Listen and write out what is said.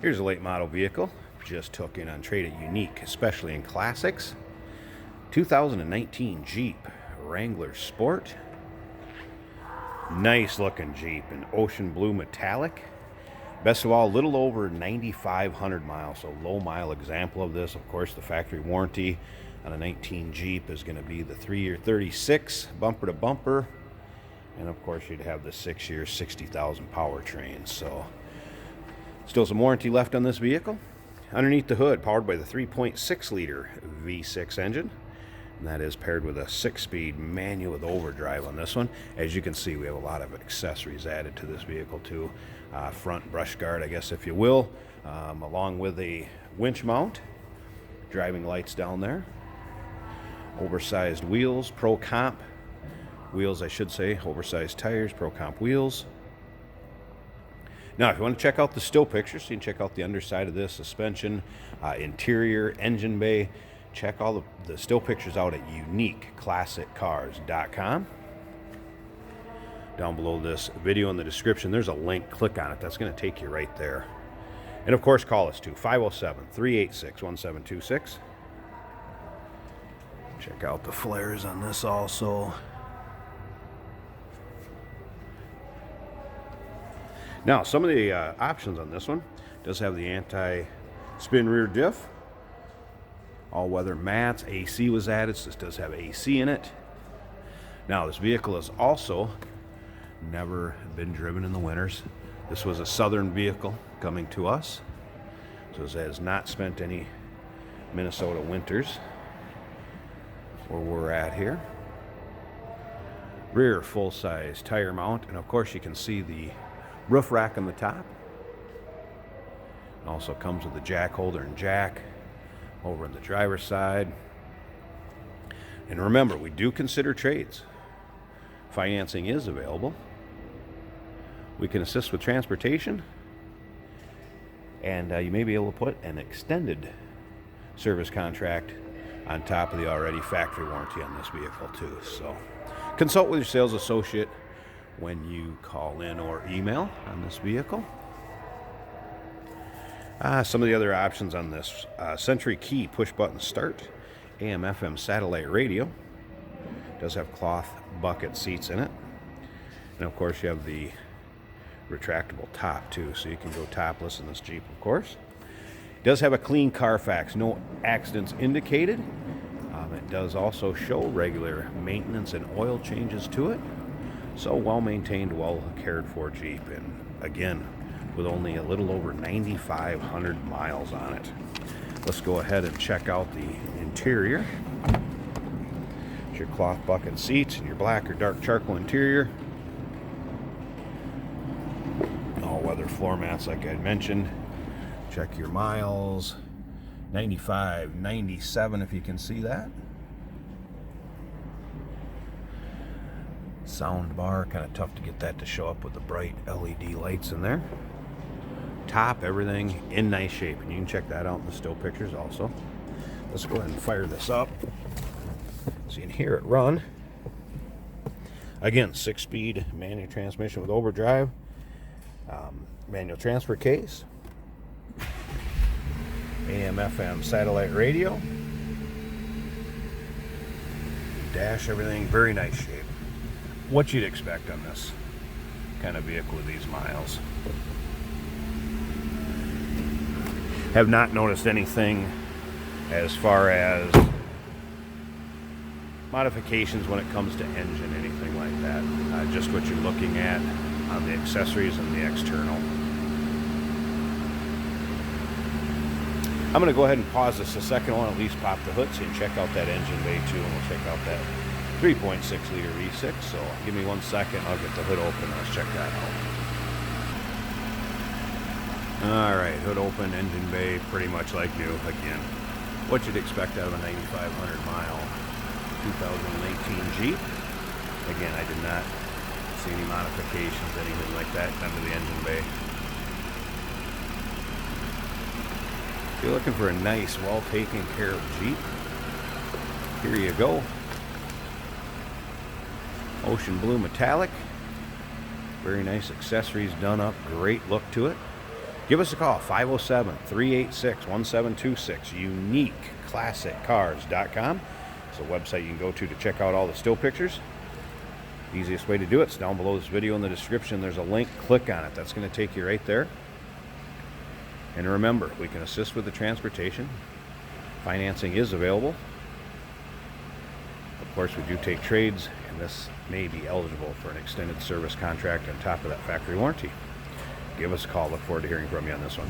Here's a late model vehicle. Just took in on trade at Unique, especially in classics. 2019 Jeep Wrangler Sport. Nice looking Jeep in ocean blue metallic. Best of all, a little over 9,500 miles, so low mile example of this. Of course, the factory warranty on a 19 Jeep is going to be the 3-year 36 bumper to bumper. And of course, you'd have the 6-year 60,000 powertrain. So still some warranty left on this vehicle. Underneath the hood, powered by the 3.6 liter V6 engine. And that is paired with a 6-speed manual with overdrive on this one. As you can see, we have a lot of accessories added to this vehicle too. Front brush guard, I guess if you will, along with a winch mount. Driving lights down there. Oversized wheels, Pro Comp wheels, I should say. Oversized tires, Pro Comp wheels. Now, if you want to check out the still pictures, you can check out the underside of this, suspension, interior, engine bay. Check all the still pictures out at uniqueclassiccars.com. Down below this video in the description, there's a link. Click on it. That's going to take you right there. And of course, call us too, 507-386-1726. Check out the flares on this also. Now, some of the options on this one does have the anti-spin rear diff, all-weather mats, AC was added, so this does have AC in it. Now, this vehicle has also never been driven in the winters. This was a southern vehicle coming to us, so it has not spent any Minnesota winters where we're at here. Rear full-size tire mount, and of course you can see the roof rack on the top. It also comes with a jack holder and jack over on the driver's side. And remember, we do consider trades. Financing is available. We can assist with transportation. And you may be able to put an extended service contract on top of the already factory warranty on this vehicle too. So consult with your sales associate when you call in or email on this vehicle. Some of the other options on this. Century key push button start. AM FM satellite radio. Does have cloth bucket seats in it. And of course you have the retractable top too, so you can go topless in this Jeep, of course. It does have a clean Carfax, no accidents indicated. It does also show regular maintenance and oil changes to it. So well-maintained, well-cared-for Jeep, and again, with only a little over 9,500 miles on it. Let's go ahead and check out the interior. It's your cloth bucket seats and your black or dark charcoal interior. All-weather floor mats, like I mentioned. Check your miles. 95, 97, if you can see that. Sound bar, kind of tough to get that to show up with the bright LED lights in there. Top, everything in nice shape, and you can check that out in the still pictures also. Let's go ahead and fire this up so you can hear it run. Again, 6-speed manual transmission with overdrive, manual transfer case, AM FM satellite radio, dash, everything very nice shape. What you'd expect on this kind of vehicle with these miles. Have not noticed anything as far as modifications when it comes to engine, anything like that. Just what you're looking at on the accessories and the external. I'm going to go ahead and pause this a second. I want to at least pop the hood so you can check out that engine bay too, and we'll check out that 3.6 liter V6. So give me 1 second, I'll get the hood open and let's check that out. Alright, hood open, engine bay, pretty much like new. Again, what you'd expect out of a 9,500 mile 2018 Jeep. Again, I did not see any modifications, anything like that done to the engine bay. If you're looking for a nice, well taken care of Jeep, here you go. Ocean blue metallic. Very nice accessories done up. Great look to it. Give us a call, 507-386-1726, uniqueclassiccars.com. It's a website you can go to check out all the still pictures. Easiest way to do it is down below this video in the description. There's a link. Click on it. That's going to take you right there. And remember, we can assist with the transportation. Financing is available. Of course, we do take trades, and this may be eligible for an extended service contract on top of that factory warranty. Give us a call. Look forward to hearing from you on this one.